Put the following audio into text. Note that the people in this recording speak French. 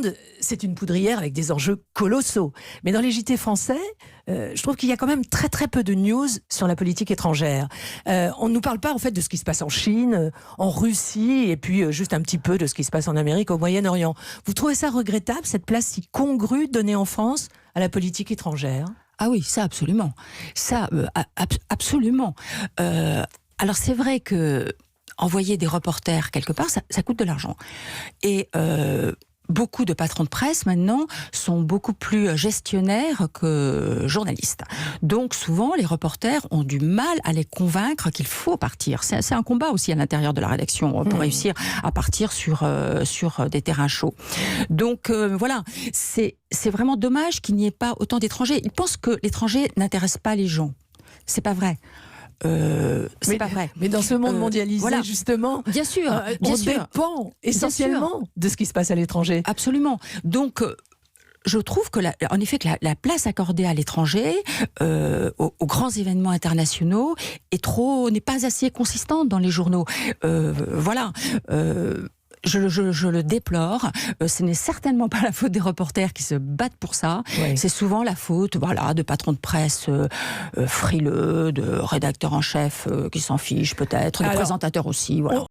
Monde, c'est une poudrière avec des enjeux colossaux. Mais dans les JT français, je trouve qu'il y a quand même très très peu de news sur la politique étrangère. On ne nous parle pas en fait de ce qui se passe en Chine, en Russie, et puis juste un petit peu de ce qui se passe en Amérique, au Moyen-Orient. Vous trouvez ça regrettable, cette place si congrue donnée en France à la politique étrangère ? Ah oui, ça absolument. Ça, absolument. Alors c'est vrai que envoyer des reporters quelque part, ça coûte de l'argent. Et beaucoup de patrons de presse maintenant sont beaucoup plus gestionnaires que journalistes. Donc souvent, les reporters ont du mal à les convaincre qu'il faut partir. C'est un combat aussi à l'intérieur de la rédaction pour réussir à partir sur des terrains chauds. Donc voilà, c'est vraiment dommage qu'il n'y ait pas autant d'étrangers. Ils pensent que l'étranger n'intéresse pas les gens. C'est pas vrai. C'est pas vrai. Mais dans ce monde mondialisé, voilà. Justement, bien sûr, on dépend essentiellement de ce qui se passe à l'étranger. Absolument. Donc, je trouve que en effet, que la place accordée à l'étranger, aux grands événements internationaux, n'est pas assez consistante dans les journaux. Voilà. Je le déplore. Ce n'est certainement pas la faute des reporters qui se battent pour ça. Oui. C'est souvent la faute, voilà, de patrons de presse frileux, de rédacteurs en chef qui s'en fichent peut-être, de présentateurs aussi. Voilà.